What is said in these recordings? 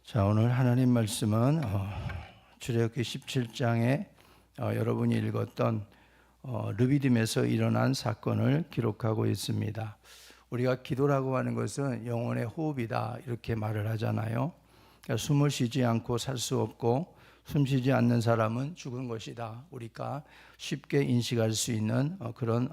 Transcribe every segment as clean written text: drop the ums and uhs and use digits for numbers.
자, 오늘 하나님 말씀은 출애굽기 17장에 여러분이 읽었던 르비딤에서 일어난 사건을 기록하고 있습니다. 우리가 기도라고 하는 것은 영혼의 호흡이다 이렇게 말을 하잖아요. 그러니까 숨을 쉬지 않고 살 수 없고 숨 쉬지 않는 사람은 죽은 것이다. 우리가 쉽게 인식할 수 있는 그런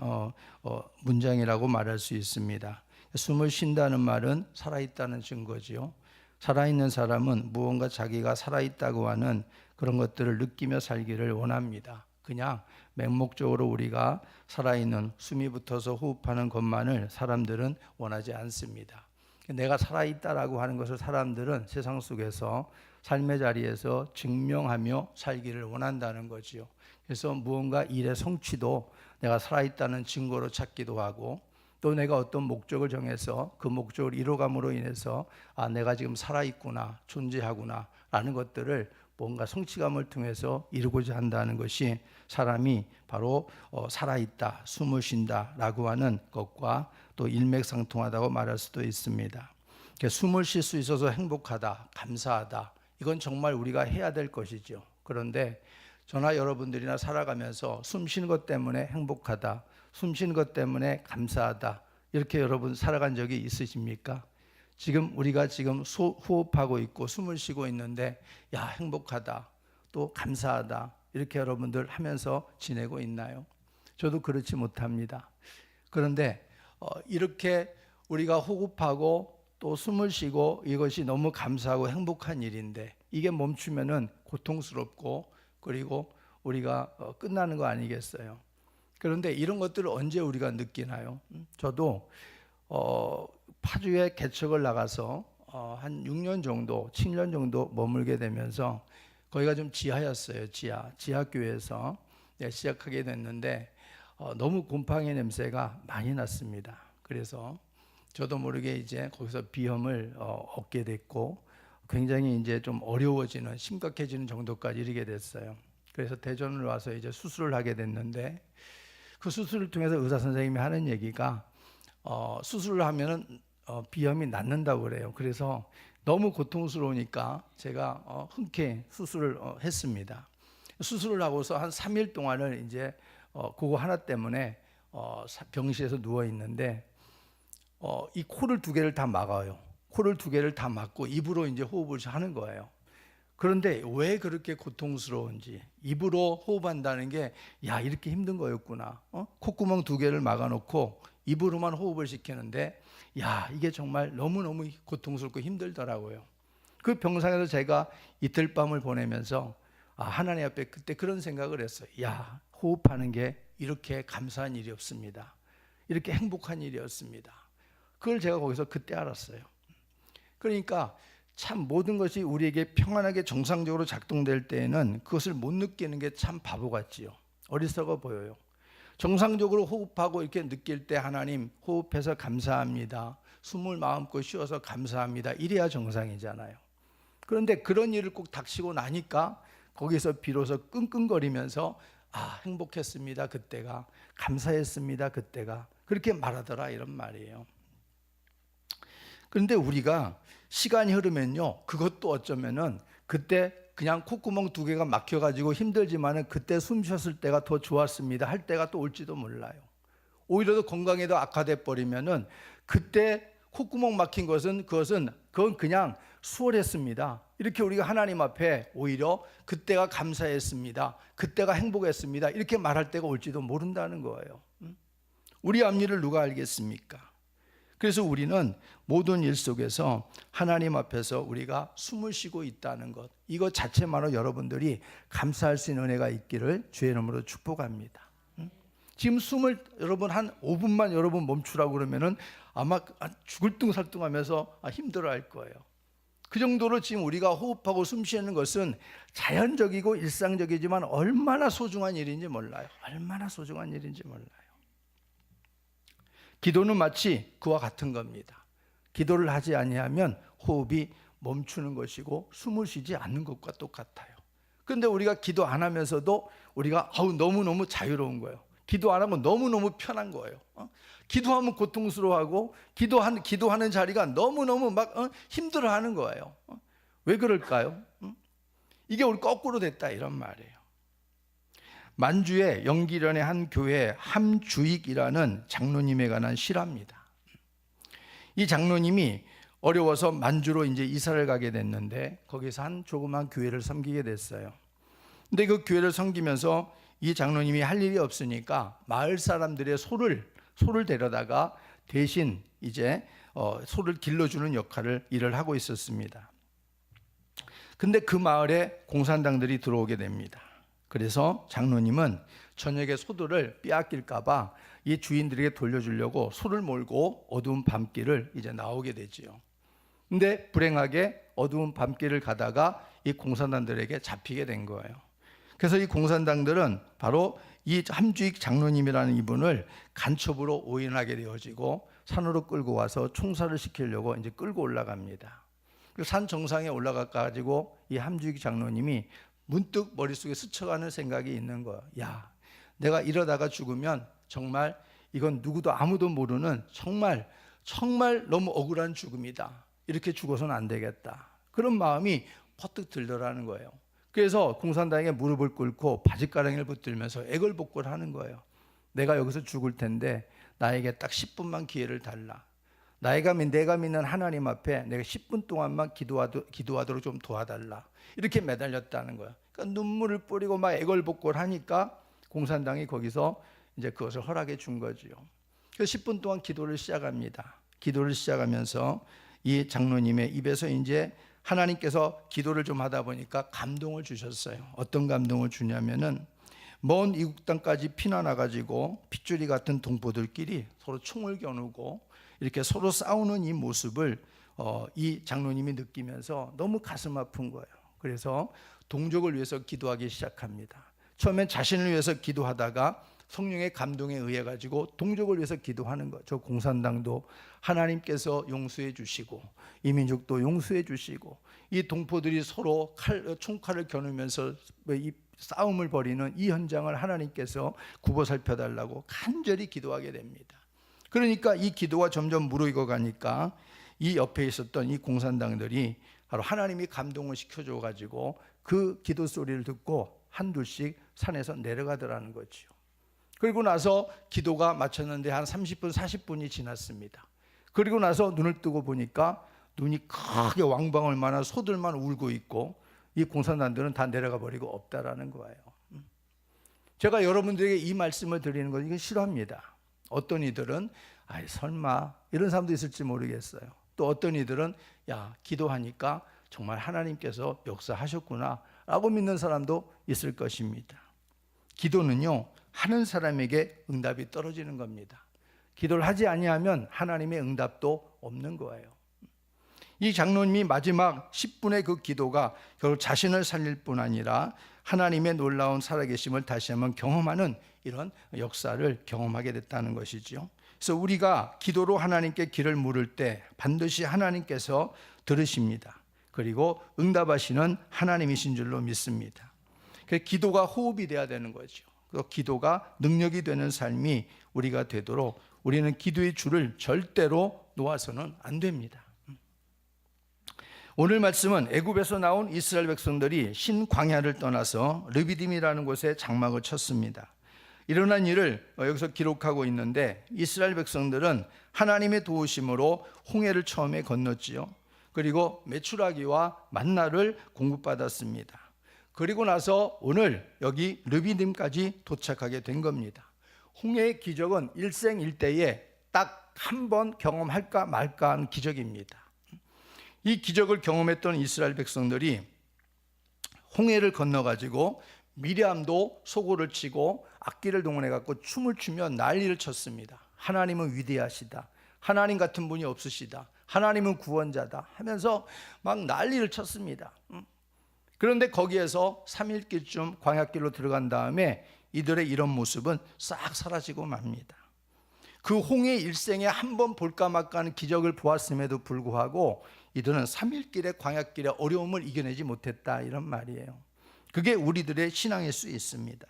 문장이라고 말할 수 있습니다. 숨을 쉰다는 말은 살아있다는 증거지요. 살아있는 사람은 무언가 자기가 살아있다고 하는 그런 것들을 느끼며 살기를 원합니다. 그냥 맹목적으로 우리가 살아있는 숨이 붙어서 호흡하는 것만을 사람들은 원하지 않습니다. 내가 살아있다라고 하는 것을 사람들은 세상 속에서 삶의 자리에서 증명하며 살기를 원한다는 거지요. 그래서 무언가 일의 성취도 내가 살아있다는 증거로 찾기도 하고 또 내가 어떤 목적을 정해서 그 목적을 이뤄감으로 인해서 내가 지금 살아있구나, 존재하구나 라는 것들을 뭔가 성취감을 통해서 이루고자 한다는 것이 사람이 바로 살아있다, 숨을 쉰다 라고 하는 것과 또 일맥상통하다고 말할 수도 있습니다. 숨을 쉴 수 있어서 행복하다, 감사하다, 이건 정말 우리가 해야 될 것이죠. 그런데 저나 여러분들이나 살아가면서 숨 쉬는 것 때문에 행복하다, 숨 쉬는 것 때문에 감사하다, 이렇게 여러분 살아간 적이 있으십니까? 우리가 지금 호흡하고 있고 숨을 쉬고 있는데 야, 행복하다, 또 감사하다, 이렇게 여러분들 하면서 지내고 있나요? 저도 그렇지 못합니다. 그런데 이렇게 우리가 호흡하고 또 숨을 쉬고 이것이 너무 감사하고 행복한 일인데 이게 멈추면은 고통스럽고 그리고 우리가 끝나는 거 아니겠어요? 그런데 이런 것들을 언제 우리가 느끼나요? 저도 파주에 개척을 나가서 한 6년 정도, 7년 정도 머물게 되면서 거기가 좀 지하였어요. 지하교회에서 시작하게 됐는데 너무 곰팡이 냄새가 많이 났습니다. 그래서 저도 모르게 이제 거기서 비염을 얻게 됐고 굉장히 이제 좀 어려워지는, 심각해지는 정도까지 이르게 됐어요. 그래서 대전을 와서 이제 수술을 하게 됐는데 그 수술을 통해서 의사 선생님이 하는 얘기가 수술을 하면은 비염이 낫는다고 그래요. 그래서 너무 고통스러우니까 제가 흔쾌히 수술을 했습니다. 수술을 하고서 한 3일 동안을 이제 그거 하나 때문에 병실에서 누워 있는데 이 코를 2개를 다 막아요. 코를 2개를 다 막고 입으로 이제 호흡을 하는 거예요. 그런데 왜 그렇게 고통스러운지, 입으로 호흡한다는 게 이렇게 힘든 거였구나. 콧구멍 2개를 막아놓고 입으로만 호흡을 시키는데 이게 정말 너무너무 고통스럽고 힘들더라고요. 그 병상에서 제가 이틀 밤을 보내면서 하나님 앞에 그때 그런 생각을 했어요. 호흡하는 게 이렇게 감사한 일이 없습니다. 이렇게 행복한 일이었습니다. 그걸 제가 거기서 그때 알았어요. 그러니까 참 모든 것이 우리에게 평안하게 정상적으로 작동될 때에는 그것을 못 느끼는 게 참 바보 같지요. 어리석어 보여요. 정상적으로 호흡하고 이렇게 느낄 때 하나님 호흡해서 감사합니다, 숨을 마음껏 쉬어서 감사합니다, 이래야 정상이잖아요. 그런데 그런 일을 꼭 닥치고 나니까 거기서 비로소 끙끙거리면서 행복했습니다 그때가, 감사했습니다 그때가, 그렇게 말하더라 이런 말이에요. 그런데 우리가 시간이 흐르면요, 그것도 어쩌면은 그때 그냥 콧구멍 2개가 막혀가지고 힘들지만은 그때 숨 쉬었을 때가 더 좋았습니다 할 때가 또 올지도 몰라요. 오히려 더 건강이 더 악화돼 버리면은 그때 콧구멍 막힌 그건 그냥 수월했습니다, 이렇게 우리가 하나님 앞에 오히려 그때가 감사했습니다, 그때가 행복했습니다, 이렇게 말할 때가 올지도 모른다는 거예요. 우리 앞일을 누가 알겠습니까? 그래서 우리는 모든 일 속에서 하나님 앞에서 우리가 숨을 쉬고 있다는 것, 이것 자체만으로 여러분들이 감사할 수 있는 은혜가 있기를 주의 이름으로 축복합니다. 지금 숨을 여러분 한 5분만 여러분 멈추라고 그러면은 아마 죽을 둥살둥하면서 힘들어할 거예요. 그 정도로 지금 우리가 호흡하고 숨 쉬는 것은 자연적이고 일상적이지만 얼마나 소중한 일인지 몰라요. 얼마나 소중한 일인지 몰라요. 기도는 마치 그와 같은 겁니다. 기도를 하지 아니하면 호흡이 멈추는 것이고 숨을 쉬지 않는 것과 똑같아요. 그런데 우리가 기도 안 하면서도 우리가 너무너무 자유로운 거예요. 기도 안 하면 너무너무 편한 거예요. 기도하면 고통스러워하고 기도하는 자리가 너무너무 막 힘들어하는 거예요. 왜 그럴까요? 이게 우리 거꾸로 됐다 이런 말이에요. 만주의 영기련의 한 교회 함주익이라는 장로님에 관한 실화입니다. 이 장로님이 어려워서 만주로 이제 이사를 가게 됐는데 거기서 한 조그만 교회를 섬기게 됐어요. 근데 그 교회를 섬기면서 이 장로님이 할 일이 없으니까 마을 사람들의 소를 데려다가 대신 이제 소를 길러주는 일을 하고 있었습니다. 근데 그 마을에 공산당들이 들어오게 됩니다. 그래서 장로님은 저녁에 소들을 빼앗길까봐 이 주인들에게 돌려주려고 소를 몰고 어두운 밤길을 이제 나오게 되지요. 근데 불행하게 어두운 밤길을 가다가 이 공산당들에게 잡히게 된 거예요. 그래서 이 공산당들은 바로 이 함주익 장로님이라는 이분을 간첩으로 오인하게 되어지고 산으로 끌고 와서 총살을 시키려고 이제 끌고 올라갑니다. 산 정상에 올라가가지고 이 함주익 장로님이 문득 머릿속에 스쳐가는 생각이 있는 거예요. 야, 내가 이러다가 죽으면 정말 이건 누구도 아무도 모르는 정말 너무 억울한 죽음이다. 이렇게 죽어서는 안 되겠다. 그런 마음이 퍼뜩 들더라는 거예요. 그래서 공산당에게 무릎을 꿇고 바짓가랑이를 붙들면서 애걸복걸 하는 거예요. 내가 여기서 죽을 텐데 나에게 딱 10분만 기회를 달라. 내가 믿는 하나님 앞에 내가 10분 동안만 기도하도록 좀 도와달라. 이렇게 매달렸다는 거예요. 그러니까 눈물을 뿌리고 막 애걸복걸 하니까 공산당이 거기서 이제 그것을 허락해 준 거지요. 그래서 10분 동안 기도를 시작합니다. 기도를 시작하면서 이 장로님의 입에서 이제 하나님께서 기도를 좀 하다 보니까 감동을 주셨어요. 어떤 감동을 주냐면은 먼 이국 땅까지 피난와가지고 핏줄이 같은 동포들끼리 서로 총을 겨누고 이렇게 서로 싸우는 이 모습을 이 장로님이 느끼면서 너무 가슴 아픈 거예요. 그래서 동족을 위해서 기도하기 시작합니다. 처음엔 자신을 위해서 기도하다가 성령의 감동에 의해 가지고 동족을 위해서 기도하는 거. 저 공산당도 하나님께서 용서해 주시고 이 민족도 용서해 주시고 이 동포들이 서로 총칼을 겨누면서 이 싸움을 벌이는 이 현장을 하나님께서 굽어 살펴달라고 간절히 기도하게 됩니다. 그러니까 이 기도가 점점 무르익어 가니까 이 옆에 있었던 이 공산당들이 바로 하나님이 감동을 시켜줘 가지고 그 기도 소리를 듣고 한둘씩 산에서 내려가더라는 거죠. 그리고 나서 기도가 마쳤는데 한 30분 40분이 지났습니다. 그리고 나서 눈을 뜨고 보니까 눈이 크게 왕방울 만한 소들만 울고 있고 이 공산당들은 다 내려가 버리고 없다라는 거예요. 제가 여러분들에게 이 말씀을 드리는 건 이건 싫어합니다. 어떤 이들은 설마 이런 사람도 있을지 모르겠어요. 또 어떤 이들은 야, 기도하니까 정말 하나님께서 역사하셨구나 라고 믿는 사람도 있을 것입니다. 기도는요, 하는 사람에게 응답이 떨어지는 겁니다. 기도를 하지 아니하면 하나님의 응답도 없는 거예요. 이 장로님이 마지막 10분의 그 기도가 결국 자신을 살릴 뿐 아니라 하나님의 놀라운 살아계심을 다시 한번 경험하는 이런 역사를 경험하게 됐다는 것이죠. 그래서 우리가 기도로 하나님께 길을 물을 때 반드시 하나님께서 들으십니다. 그리고 응답하시는 하나님이신 줄로 믿습니다. 그래서 기도가 호흡이 돼야 되는 거죠. 그 기도가 능력이 되는 삶이 우리가 되도록 우리는 기도의 줄을 절대로 놓아서는 안 됩니다. 오늘 말씀은 애굽에서 나온 이스라엘 백성들이 신광야를 떠나서 르비딤이라는 곳에 장막을 쳤습니다. 일어난 일을 여기서 기록하고 있는데 이스라엘 백성들은 하나님의 도우심으로 홍해를 처음에 건넜지요. 그리고 메추라기와 만나를 공급받았습니다. 그리고 나서 오늘 여기 르비딤까지 도착하게 된 겁니다. 홍해의 기적은 일생일대에 딱 한 번 경험할까 말까 하는 기적입니다. 이 기적을 경험했던 이스라엘 백성들이 홍해를 건너가지고 미리암도 소고를 치고 악기를 동원해갖고 춤을 추며 난리를 쳤습니다. 하나님은 위대하시다. 하나님 같은 분이 없으시다. 하나님은 구원자다 하면서 막 난리를 쳤습니다. 그런데 거기에서 3일길쯤 광야길로 들어간 다음에 이들의 이런 모습은 싹 사라지고 맙니다. 그 홍해 일생에 한 번 볼까 말까 하는 기적을 보았음에도 불구하고 이들은 3일길의 광야길의 어려움을 이겨내지 못했다 이런 말이에요. 그게 우리들의 신앙일 수 있습니다.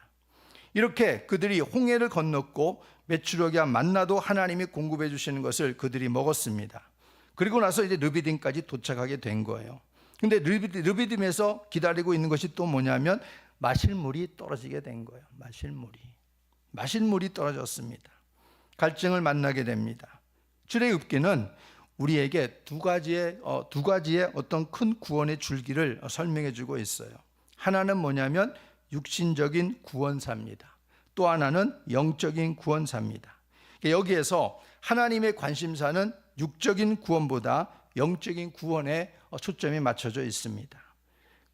이렇게 그들이 홍해를 건넜고 메추라기와 만나도 하나님이 공급해 주시는 것을 그들이 먹었습니다. 그리고 나서 이제 르비딤까지 도착하게 된 거예요. 근데 르비딤에서 기다리고 있는 것이 또 뭐냐면 마실 물이 떨어지게 된 거예요. 마실 물이 떨어졌습니다. 갈증을 만나게 됩니다. 출애굽기는 우리에게 두 가지의 어떤 큰 구원의 줄기를 설명해 주고 있어요. 하나는 뭐냐면 육신적인 구원사입니다. 또 하나는 영적인 구원사입니다. 여기에서 하나님의 관심사는 육적인 구원보다 영적인 구원에 초점이 맞춰져 있습니다.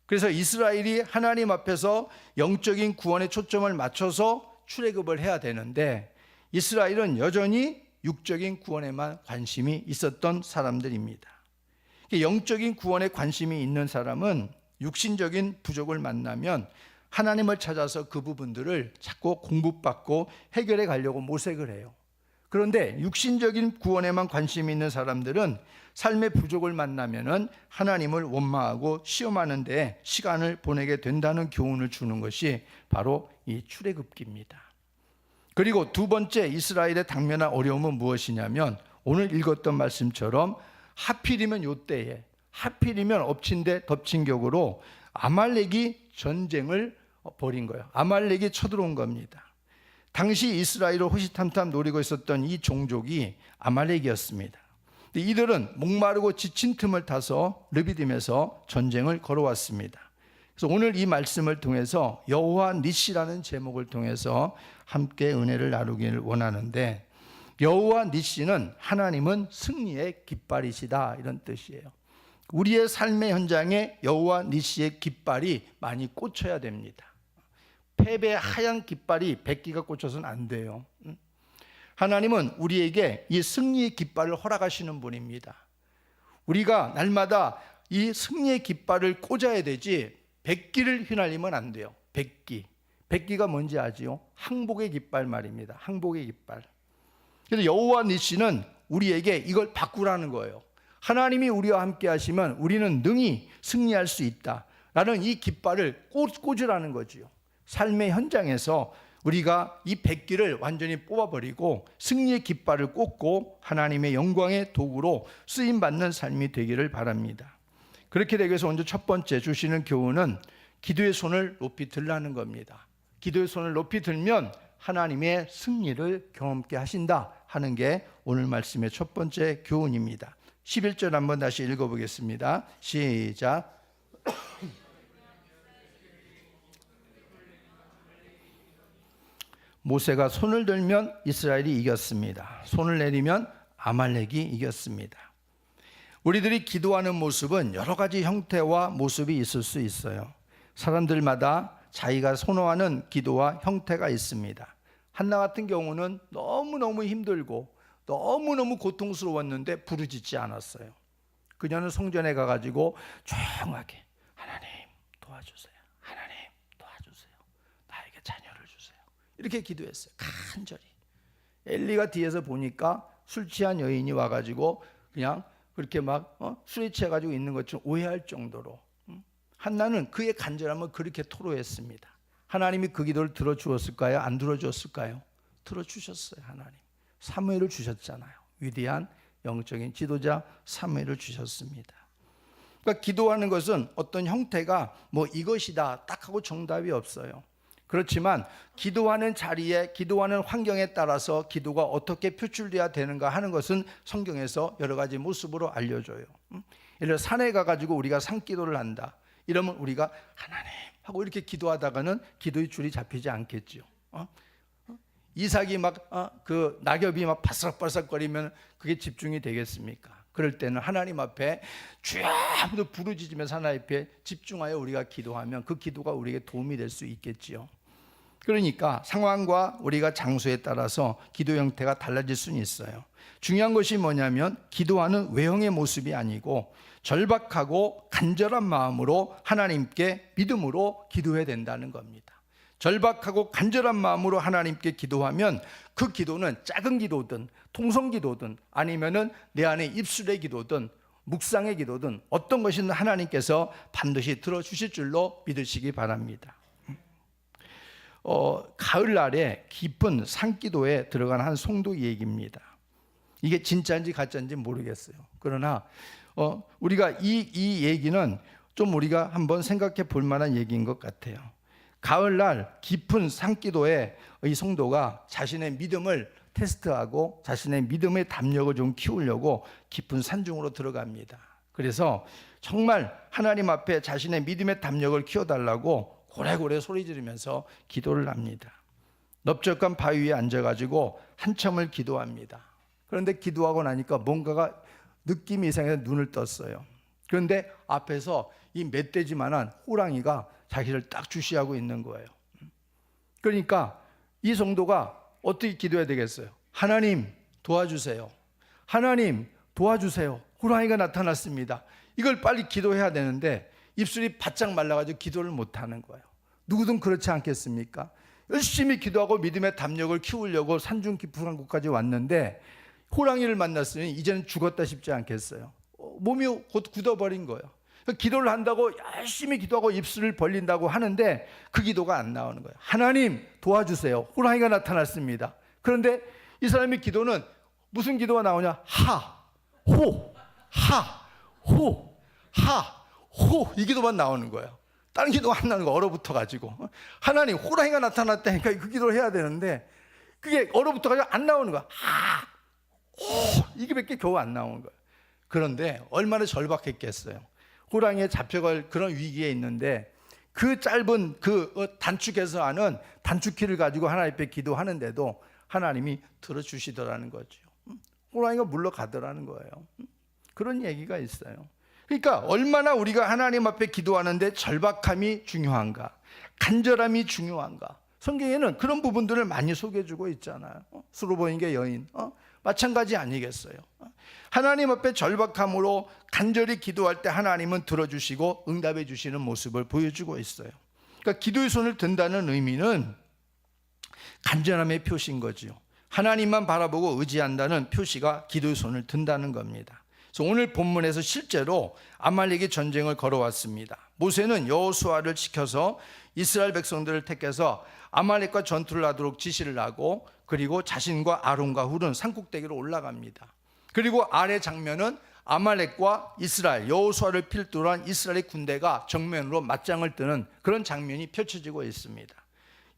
그래서 이스라엘이 하나님 앞에서 영적인 구원에 초점을 맞춰서 출애굽을 해야 되는데 이스라엘은 여전히 육적인 구원에만 관심이 있었던 사람들입니다. 영적인 구원에 관심이 있는 사람은 육신적인 부족을 만나면 하나님을 찾아서 그 부분들을 자꾸 공부받고 해결해 가려고 모색을 해요. 그런데 육신적인 구원에만 관심이 있는 사람들은 삶의 부족을 만나면은 하나님을 원망하고 시험하는 데 시간을 보내게 된다는 교훈을 주는 것이 바로 이 출애굽기입니다. 그리고 두 번째 이스라엘의 당면한 어려움은 무엇이냐면 오늘 읽었던 말씀처럼 하필이면 이때에 하필이면 엎친 데 덮친 격으로 아말렉이 전쟁을 벌인 거예요. 아말렉이 쳐들어온 겁니다. 당시 이스라엘을 호시탐탐 노리고 있었던 이 종족이 아말렉이었습니다. 이들은 목마르고 지친 틈을 타서 르비딤에서 전쟁을 걸어왔습니다. 그래서 오늘 이 말씀을 통해서 여호와 니시라는 제목을 통해서 함께 은혜를 나누기를 원하는데, 여호와 니시는 하나님은 승리의 깃발이시다, 이런 뜻이에요. 우리의 삶의 현장에 여호와 니시의 깃발이 많이 꽂혀야 됩니다. 패배의 하얀 깃발이 100기가 꽂혀서는 안 돼요. 하나님은 우리에게 이 승리의 깃발을 허락하시는 분입니다. 우리가 날마다 이 승리의 깃발을 꽂아야 되지 100기를 휘날리면 안 돼요. 100기가 뭔지 아지요? 항복의 깃발 말입니다. 항복의 깃발. 그래서 여호와 니시는 우리에게 이걸 바꾸라는 거예요. 하나님이 우리와 함께 하시면 우리는 능히 승리할 수 있다라는 이 깃발을 꽂으라는 거지요. 삶의 현장에서 우리가 이 100기를 완전히 뽑아버리고 승리의 깃발을 꽂고 하나님의 영광의 도구로 쓰임받는 삶이 되기를 바랍니다. 그렇게 되기 위해서 먼저 첫 번째 주시는 교훈은 기도의 손을 높이 들라는 겁니다. 기도의 손을 높이 들면 하나님의 승리를 경험케 하신다 하는 게 오늘 말씀의 첫 번째 교훈입니다. 11절 한번 다시 읽어보겠습니다. 시작. 모세가 손을 들면 이스라엘이 이겼습니다. 손을 내리면 아말렉이 이겼습니다. 우리들이 기도하는 모습은 여러 가지 형태와 모습이 있을 수 있어요. 사람들마다 자기가 선호하는 기도와 형태가 있습니다. 한나 같은 경우는 너무너무 힘들고 너무너무 고통스러웠는데 부르짖지 않았어요. 그녀는 성전에 가가지고 조용하게 하나님 도와주세요. 하나님 도와주세요. 나에게 자녀를 주세요. 이렇게 기도했어요. 간절히. 엘리가 뒤에서 보니까 술 취한 여인이 와가지고 그냥 그렇게 막 술에 취해가지고 있는 것처럼 오해할 정도로 한나는 그의 간절함을 그렇게 토로했습니다. 하나님이 그 기도를 들어주었을까요? 안 들어주었을까요? 들어주셨어요. 하나님 사무엘을 주셨잖아요. 위대한 영적인 지도자 사무엘을 주셨습니다. 그러니까 기도하는 것은 어떤 형태가 뭐 이것이다 딱 하고 정답이 없어요. 그렇지만 기도하는 자리에 기도하는 환경에 따라서 기도가 어떻게 표출돼야 되는가 하는 것은 성경에서 여러 가지 모습으로 알려줘요. 예를 들어 산에 가가지고 우리가 산기도를 한다 이러면 우리가 하나님 하고 이렇게 기도하다가는 기도의 줄이 잡히지 않겠죠. 이삭이 막 그 낙엽이 막 바싹바싹거리면 그게 집중이 되겠습니까? 그럴 때는 하나님 앞에 주여 하면서 부르짖으면서 하나님 앞에 집중하여 우리가 기도하면 그 기도가 우리에게 도움이 될 수 있겠지요. 그러니까 상황과 우리가 장소에 따라서 기도 형태가 달라질 수는 있어요. 중요한 것이 뭐냐면 기도하는 외형의 모습이 아니고 절박하고 간절한 마음으로 하나님께 믿음으로 기도해야 된다는 겁니다. 절박하고 간절한 마음으로 하나님께 기도하면 그 기도는 작은 기도든 통성 기도든 아니면은 내 안에 입술의 기도든 묵상의 기도든 어떤 것이든 하나님께서 반드시 들어주실 줄로 믿으시기 바랍니다. 가을날에 깊은 산기도에 들어간 한 성도 얘기입니다. 이게 진짜인지 가짜인지 모르겠어요. 그러나 우리가 이 얘기는 좀 우리가 한번 생각해 볼 만한 얘기인 것 같아요. 가을날 깊은 산기도에 이 성도가 자신의 믿음을 테스트하고 자신의 믿음의 담력을 좀 키우려고 깊은 산중으로 들어갑니다. 그래서 정말 하나님 앞에 자신의 믿음의 담력을 키워달라고 고래고래 소리 지르면서 기도를 합니다. 넓적한 바위 위에 앉아가지고 한참을 기도합니다. 그런데 기도하고 나니까 뭔가가 느낌이 이상해서 눈을 떴어요. 그런데 앞에서 이 멧돼지만한 호랑이가 자기를 딱 주시하고 있는 거예요. 그러니까 이 성도가 어떻게 기도해야 되겠어요? 하나님 도와주세요. 하나님 도와주세요. 호랑이가 나타났습니다. 이걸 빨리 기도해야 되는데 입술이 바짝 말라가지고 기도를 못하는 거예요. 누구든 그렇지 않겠습니까? 열심히 기도하고 믿음의 담력을 키우려고 산중 깊은 곳까지 왔는데 호랑이를 만났으니 이제는 죽었다 싶지 않겠어요? 몸이 곧 굳어버린 거예요. 기도를 한다고 열심히 기도하고 입술을 벌린다고 하는데 그 기도가 안 나오는 거예요. 하나님 도와주세요. 호랑이가 나타났습니다. 그런데 이 사람의 기도는 무슨 기도가 나오냐? 하, 호, 하, 호, 하, 호 이 기도만 나오는 거예요. 다른 기도가 안 나오는 거 얼어붙어가지고 하나님 호랑이가 나타났다니까 그 기도를 해야 되는데 그게 얼어붙어가지고 안 나오는 거야. 하, 호 이게밖에 겨우 안 나오는 거예요. 그런데 얼마나 절박했겠어요. 호랑이에 잡혀갈 그런 위기에 있는데 그 짧은 그 단축해서 하는 단축키를 가지고 하나님 앞에 기도하는데도 하나님이 들어주시더라는 거죠. 호랑이가 물러가더라는 거예요. 그런 얘기가 있어요. 그러니까 얼마나 우리가 하나님 앞에 기도하는데 절박함이 중요한가, 간절함이 중요한가. 성경에는 그런 부분들을 많이 소개해주고 있잖아요. 수로보니게 여인 마찬가지 아니겠어요? 하나님 앞에 절박함으로 간절히 기도할 때 하나님은 들어주시고 응답해 주시는 모습을 보여주고 있어요. 그러니까 기도의 손을 든다는 의미는 간절함의 표시인 거지요. 하나님만 바라보고 의지한다는 표시가 기도의 손을 든다는 겁니다. 그래서 오늘 본문에서 실제로 아말렉의 전쟁을 걸어왔습니다. 모세는 여호수아를 시켜서 이스라엘 백성들을 택해서 아말렉과 전투를 하도록 지시를 하고 그리고 자신과 아론과 훌은 산꼭대기로 올라갑니다. 그리고 아래 장면은 아말렉과 이스라엘 여호수아를 필두로 한 이스라엘의 군대가 정면으로 맞짱을 뜨는 그런 장면이 펼쳐지고 있습니다.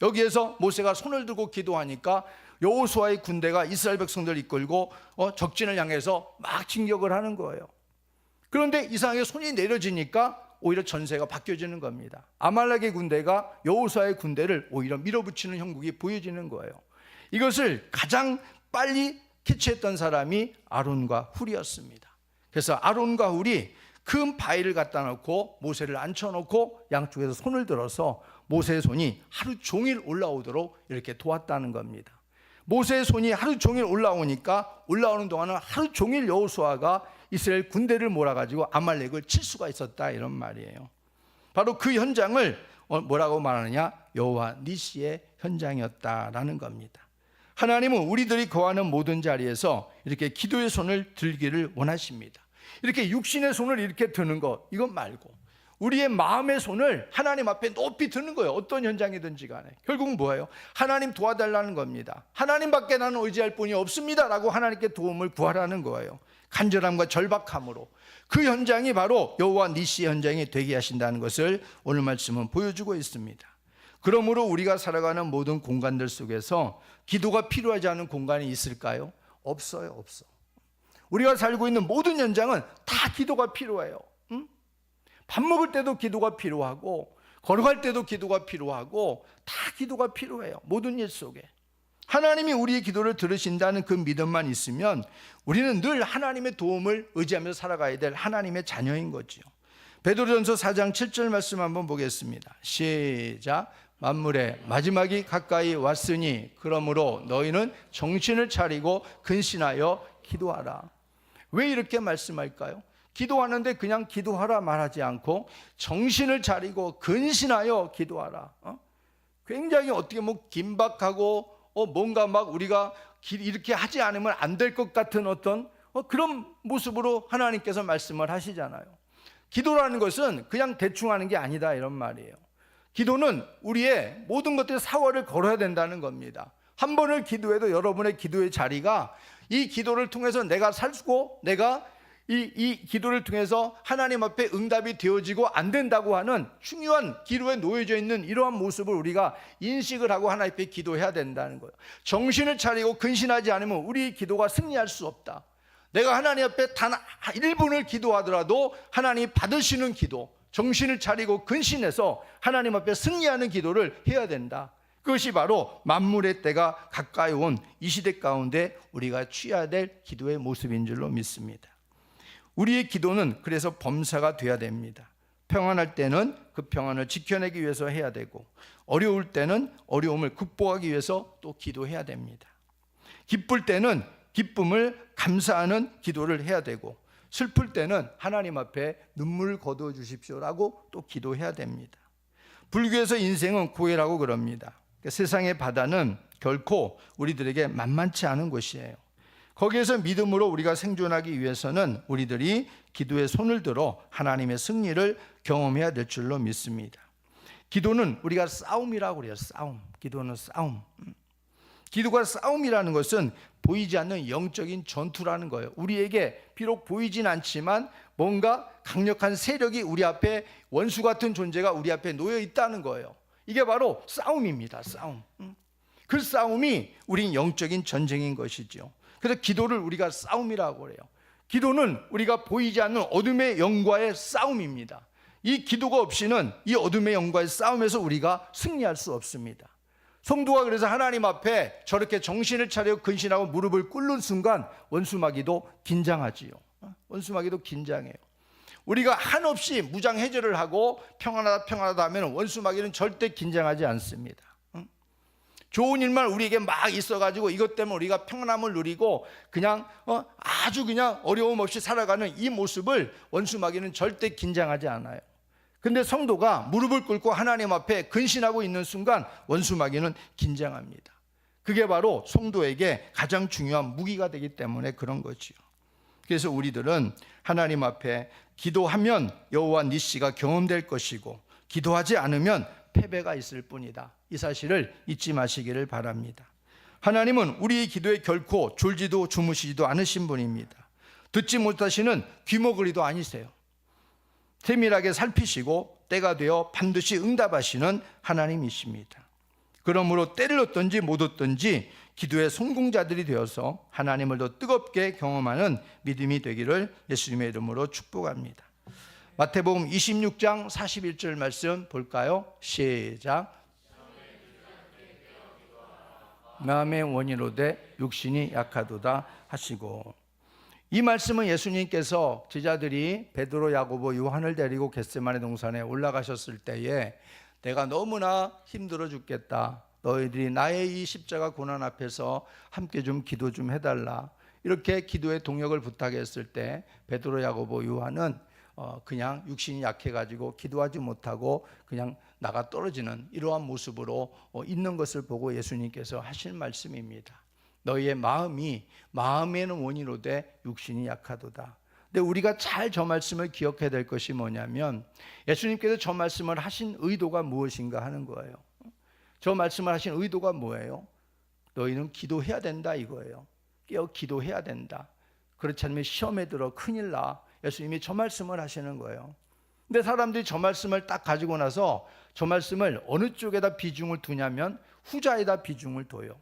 여기에서 모세가 손을 들고 기도하니까 여호수아의 군대가 이스라엘 백성들을 이끌고 적진을 향해서 막 진격을 하는 거예요. 그런데 이상하게 손이 내려지니까 오히려 전세가 바뀌어지는 겁니다. 아말렉의 군대가 여호수아의 군대를 오히려 밀어붙이는 형국이 보여지는 거예요. 이것을 가장 빨리 캐치했던 사람이 아론과 훌이었습니다. 그래서 아론과 훌이 큰 바위를 갖다 놓고 모세를 앉혀놓고 양쪽에서 손을 들어서 모세의 손이 하루 종일 올라오도록 이렇게 도왔다는 겁니다. 모세의 손이 하루 종일 올라오니까 올라오는 동안은 하루 종일 여호수아가 이스라엘 군대를 몰아가지고 아말렉을 칠 수가 있었다 이런 말이에요. 바로 그 현장을 뭐라고 말하느냐? 여호와 니시의 현장이었다라는 겁니다. 하나님은 우리들이 거하는 모든 자리에서 이렇게 기도의 손을 들기를 원하십니다. 이렇게 육신의 손을 이렇게 드는 것 이건 말고 우리의 마음의 손을 하나님 앞에 높이 드는 거예요. 어떤 현장이든지 간에 결국은 뭐예요? 하나님 도와달라는 겁니다. 하나님밖에 나는 의지할 분이 없습니다 라고 하나님께 도움을 구하라는 거예요. 간절함과 절박함으로 그 현장이 바로 여호와 니시의 현장이 되게 하신다는 것을 오늘 말씀은 보여주고 있습니다. 그러므로 우리가 살아가는 모든 공간들 속에서 기도가 필요하지 않은 공간이 있을까요? 없어요. 없어. 우리가 살고 있는 모든 현장은 다 기도가 필요해요. 밥 먹을 때도 기도가 필요하고 걸어갈 때도 기도가 필요하고 다 기도가 필요해요. 모든 일 속에 하나님이 우리의 기도를 들으신다는 그 믿음만 있으면 우리는 늘 하나님의 도움을 의지하면서 살아가야 될 하나님의 자녀인 거지요. 베드로전서 4장 7절 말씀 한번 보겠습니다. 시작. 만물의 마지막이 가까이 왔으니 그러므로 너희는 정신을 차리고 근신하여 기도하라. 왜 이렇게 말씀할까요? 기도하는데 그냥 기도하라 말하지 않고 정신을 차리고 근신하여 기도하라. 굉장히 어떻게 뭐 긴박하고 뭔가 막 우리가 이렇게 하지 않으면 안 될 것 같은 어떤 그런 모습으로 하나님께서 말씀을 하시잖아요. 기도라는 것은 그냥 대충 하는 게 아니다 이런 말이에요. 기도는 우리의 모든 것들의 사활을 걸어야 된다는 겁니다. 한 번을 기도해도 여러분의 기도의 자리가 이 기도를 통해서 내가 살고 내가 이 기도를 통해서 하나님 앞에 응답이 되어지고 안 된다고 하는 중요한 기도에 놓여져 있는 이러한 모습을 우리가 인식을 하고 하나님 앞에 기도해야 된다는 거예요. 정신을 차리고 근신하지 않으면 우리 기도가 승리할 수 없다. 내가 하나님 앞에 단 1분을 기도하더라도 하나님이 받으시는 기도, 정신을 차리고 근신해서 하나님 앞에 승리하는 기도를 해야 된다. 그것이 바로 만물의 때가 가까이 온 이 시대 가운데 우리가 취해야 될 기도의 모습인 줄로 믿습니다. 우리의 기도는 그래서 범사가 돼야 됩니다. 평안할 때는 그 평안을 지켜내기 위해서 해야 되고, 어려울 때는 어려움을 극복하기 위해서 또 기도해야 됩니다. 기쁠 때는 기쁨을 감사하는 기도를 해야 되고, 슬플 때는 하나님 앞에 눈물을 거두어 주십시오라고 또 기도해야 됩니다. 불교에서 인생은 고해라고 그럽니다. 세상의 바다는 결코 우리들에게 만만치 않은 곳이에요. 거기에서 믿음으로 우리가 생존하기 위해서는 우리들이 기도에 손을 들어 하나님의 승리를 경험해야 될 줄로 믿습니다. 기도는 우리가 싸움이라고 그래요. 싸움. 기도는 싸움. 기도가 싸움이라는 것은 보이지 않는 영적인 전투라는 거예요. 우리에게 비록 보이진 않지만 뭔가 강력한 세력이 우리 앞에, 원수 같은 존재가 우리 앞에 놓여 있다는 거예요. 이게 바로 싸움입니다. 싸움. 그 싸움이 우린 영적인 전쟁인 것이죠. 그래서 기도를 우리가 싸움이라고 그래요. 기도는 우리가 보이지 않는 어둠의 영과의 싸움입니다. 이 기도가 없이는 이 어둠의 영과의 싸움에서 우리가 승리할 수 없습니다. 성도가 그래서 하나님 앞에 저렇게 정신을 차려 근신하고 무릎을 꿇는 순간 원수마귀도 긴장하지요. 원수마귀도 긴장해요. 우리가 한없이 무장해제를 하고 평안하다 하면 원수마귀는 절대 긴장하지 않습니다. 좋은 일만 우리에게 막 있어가지고 이것 때문에 우리가 평안함을 누리고 그냥 아주 그냥 어려움 없이 살아가는 이 모습을 원수마귀는 절대 긴장하지 않아요. 근데 성도가 무릎을 꿇고 하나님 앞에 근신하고 있는 순간 원수마귀는 긴장합니다. 그게 바로 성도에게 가장 중요한 무기가 되기 때문에 그런 거지요. 그래서 우리들은 하나님 앞에 기도하면 여호와 니시가 경험될 것이고, 기도하지 않으면 패배가 있을 뿐이다. 이 사실을 잊지 마시기를 바랍니다. 하나님은 우리의 기도에 결코 졸지도 주무시지도 않으신 분입니다. 듣지 못하시는 귀머거리도 아니세요. 세밀하게 살피시고 때가 되어 반드시 응답하시는 하나님이십니다. 그러므로 때를 얻든지 못 얻든지 기도의 성공자들이 되어서 하나님을 더 뜨겁게 경험하는 믿음이 되기를 예수님의 이름으로 축복합니다. 마태복음 26장 41절 말씀 볼까요? 시작. 마음의 원인으로 돼 육신이 약하도다 하시고, 이 말씀은 예수님께서 제자들이 베드로, 야고보, 요한을 데리고 겟세마네 동산에 올라가셨을 때에 내가 너무나 힘들어 죽겠다. 너희들이 나의 이 십자가 고난 앞에서 함께 좀 기도 좀 해달라. 이렇게 기도의 동역을 부탁했을 때 베드로, 야고보, 요한은 그냥 육신이 약해가지고 기도하지 못하고 그냥 나가 떨어지는 이러한 모습으로 있는 것을 보고 예수님께서 하신 말씀입니다. 너희의 마음에는 원인으로 돼 육신이 약하도다. 근데 우리가 잘 저 말씀을 기억해야 될 것이 뭐냐면, 예수님께서 저 말씀을 하신 의도가 무엇인가 하는 거예요. 저 말씀을 하신 의도가 뭐예요? 너희는 기도해야 된다 이거예요. 깨어 기도해야 된다. 그렇지 않으면 시험에 들어 큰일 나. 예수님이 저 말씀을 하시는 거예요. 근데 사람들이 저 말씀을 딱 가지고 나서 저 말씀을 어느 쪽에다 비중을 두냐면 후자에다 비중을 둬요.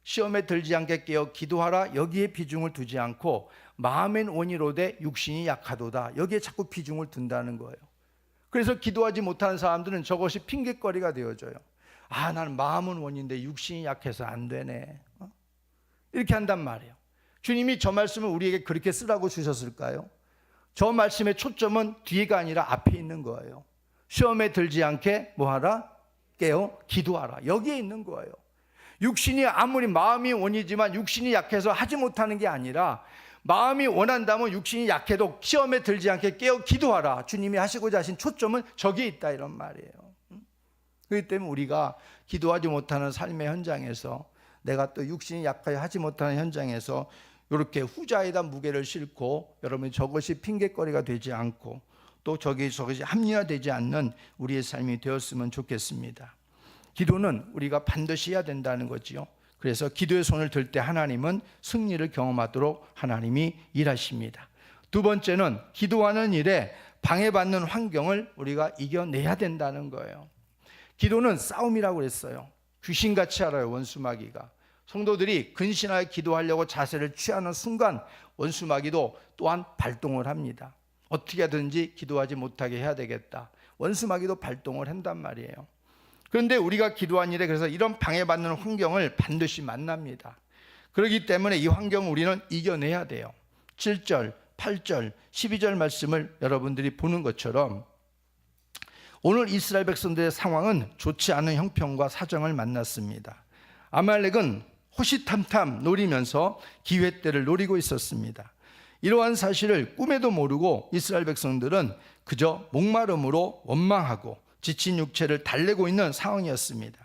시험에 들지 않게 깨어 기도하라 여기에 비중을 두지 않고 마음엔 원이로되 육신이 약하도다 여기에 자꾸 비중을 둔다는 거예요. 그래서 기도하지 못하는 사람들은 저것이 핑계거리가 되어져요. 아, 나는 마음은 원인데 육신이 약해서 안 되네. 이렇게 한단 말이에요. 주님이 저 말씀을 우리에게 그렇게 쓰라고 주셨을까요? 저 말씀의 초점은 뒤가 아니라 앞에 있는 거예요. 시험에 들지 않게 뭐하라? 깨어 기도하라. 여기에 있는 거예요. 육신이 아무리 마음이 원이지만 육신이 약해서 하지 못하는 게 아니라 마음이 원한다면 육신이 약해도 시험에 들지 않게 깨어 기도하라. 주님이 하시고자 하신 초점은 저기에 있다 이런 말이에요. 그렇기 때문에 우리가 기도하지 못하는 삶의 현장에서, 내가 또 육신이 약하여 하지 못하는 현장에서 이렇게 후자에다 무게를 싣고 여러분 저것이 핑계거리가 되지 않고 또 저것이 합리화되지 않는 우리의 삶이 되었으면 좋겠습니다. 기도는 우리가 반드시 해야 된다는 거지요. 그래서 기도의 손을 들 때 하나님은 승리를 경험하도록 하나님이 일하십니다. 두 번째는 기도하는 일에 방해받는 환경을 우리가 이겨내야 된다는 거예요. 기도는 싸움이라고 그랬어요. 귀신같이 알아요, 원수마귀가. 성도들이 근신하여 기도하려고 자세를 취하는 순간 원수마귀도 또한 발동을 합니다. 어떻게 하든지 기도하지 못하게 해야 되겠다. 원수마귀도 발동을 한단 말이에요. 그런데 우리가 기도한 일에 그래서 이런 방해받는 환경을 반드시 만납니다. 그렇기 때문에 이 환경을 우리는 이겨내야 돼요. 7절, 8절, 12절 말씀을 여러분들이 보는 것처럼 오늘 이스라엘 백성들의 상황은 좋지 않은 형편과 사정을 만났습니다. 아말렉은 호시탐탐 노리면서 기회 때를 노리고 있었습니다. 이러한 사실을 꿈에도 모르고 이스라엘 백성들은 그저 목마름으로 원망하고 지친 육체를 달래고 있는 상황이었습니다.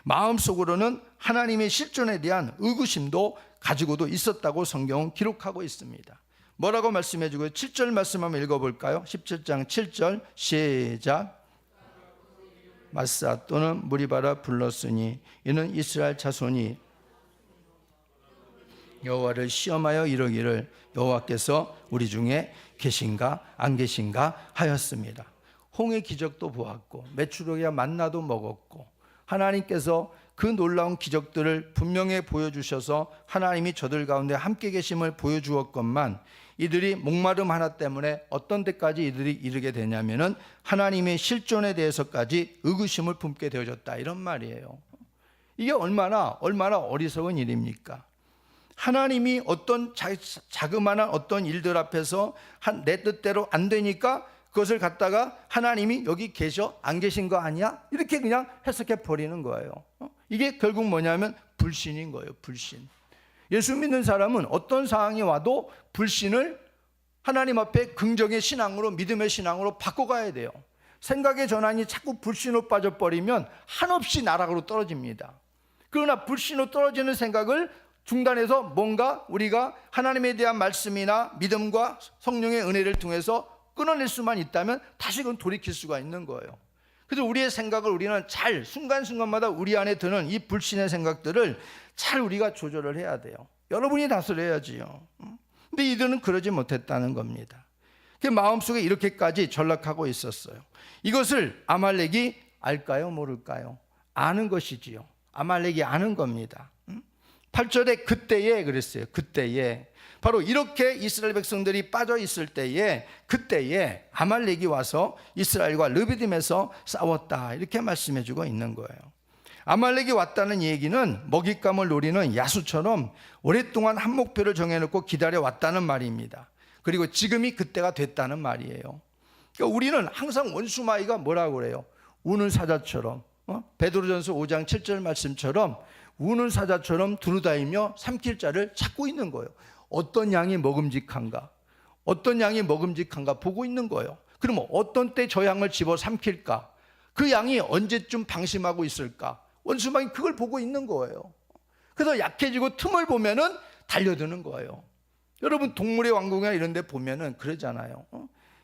마음속으로는 하나님의 실존에 대한 의구심도 가지고도 있었다고 성경은 기록하고 있습니다. 뭐라고 말씀해주고요? 7절 말씀 한번 읽어볼까요? 17장 7절 시작. 마사 또는 무리바라 불렀으니 이는 이스라엘 자손이 여호와를 시험하여 이르기를 여호와께서 우리 중에 계신가 안 계신가 하였습니다. 홍해 기적도 보았고 메추라기와 만나도 먹었고 하나님께서 그 놀라운 기적들을 분명히 보여주셔서 하나님이 저들 가운데 함께 계심을 보여주었건만 이들이 목마름 하나 때문에 어떤 데까지 이들이 이르게 되냐면은 하나님의 실존에 대해서까지 의구심을 품게 되어졌다, 이런 말이에요. 이게 얼마나 어리석은 일입니까? 하나님이 어떤 자그마한 어떤 일들 앞에서 내 뜻대로 안 되니까 그것을 갖다가 하나님이 여기 계셔? 안 계신 거 아니야? 이렇게 그냥 해석해 버리는 거예요. 이게 결국 뭐냐면 불신인 거예요. 불신. 예수 믿는 사람은 어떤 상황이 와도 불신을 하나님 앞에 긍정의 신앙으로, 믿음의 신앙으로 바꿔가야 돼요. 생각의 전환이 자꾸 불신으로 빠져버리면 한없이 나락으로 떨어집니다. 그러나 불신으로 떨어지는 생각을 중단해서 뭔가 우리가 하나님에 대한 말씀이나 믿음과 성령의 은혜를 통해서 끊어낼 수만 있다면 다시금 돌이킬 수가 있는 거예요. 그래서 우리의 생각을 우리는 잘 순간순간마다 우리 안에 드는 이 불신의 생각들을 잘 우리가 조절을 해야 돼요. 여러분이 다스려야지요. 근데 이들은 그러지 못했다는 겁니다. 그 마음속에 이렇게까지 전락하고 있었어요. 이것을 아말렉이 알까요, 모를까요? 아는 것이지요. 아말렉이 아는 겁니다. 8절에 그때에 그랬어요. 그때에 바로 이렇게 이스라엘 백성들이 빠져 있을 때에 그때에 아말렉이 와서 이스라엘과 르비딤에서 싸웠다, 이렇게 말씀해 주고 있는 거예요. 아말렉이 왔다는 얘기는 먹잇감을 노리는 야수처럼 오랫동안 한 목표를 정해놓고 기다려 왔다는 말입니다. 그리고 지금이 그때가 됐다는 말이에요. 그러니까 우리는 항상 원수마귀가 뭐라고 그래요? 우는 사자처럼, 베드로전서 5장 7절 말씀처럼 우는 사자처럼 두루다니며 삼킬 자를 찾고 있는 거예요. 어떤 양이 먹음직한가, 어떤 양이 먹음직한가 보고 있는 거예요. 그러면 어떤 때 저 양을 집어 삼킬까, 그 양이 언제쯤 방심하고 있을까, 원수마귀 그걸 보고 있는 거예요. 그래서 약해지고 틈을 보면은 달려드는 거예요. 여러분 동물의 왕국이나 이런 데 보면은 그러잖아요.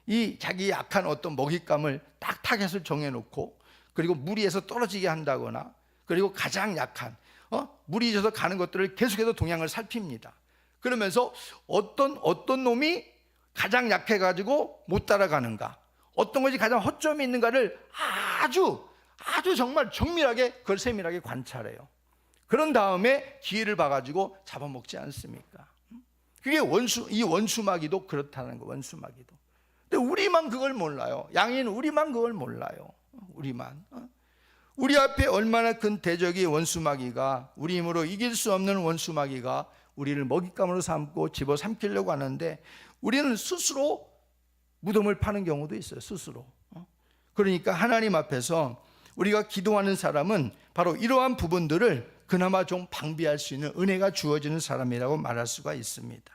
이 자기 약한 어떤 먹잇감을 딱 타겟을 정해놓고 그리고 무리에서 떨어지게 한다거나 그리고 가장 약한 무리 져서 가는 것들을 계속해서 동향을 살핍니다. 그러면서 어떤 놈이 가장 약해가지고 못 따라가는가, 어떤 것이 가장 허점이 있는가를 아주 정말 정밀하게 그걸 세밀하게 관찰해요. 그런 다음에 기회를 봐가지고 잡아먹지 않습니까? 그게 이 원수마귀도 그렇다는 거. 원수마귀도. 근데 우리만 그걸 몰라요. 양인 우리만 그걸 몰라요. 우리만. 우리 앞에 얼마나 큰 대적이 원수마귀가, 우리 힘으로 이길 수 없는 원수마귀가 우리를 먹잇감으로 삼고 집어 삼키려고 하는데 우리는 스스로 무덤을 파는 경우도 있어요. 스스로. 그러니까 하나님 앞에서 우리가 기도하는 사람은 바로 이러한 부분들을 그나마 좀 방비할 수 있는 은혜가 주어지는 사람이라고 말할 수가 있습니다.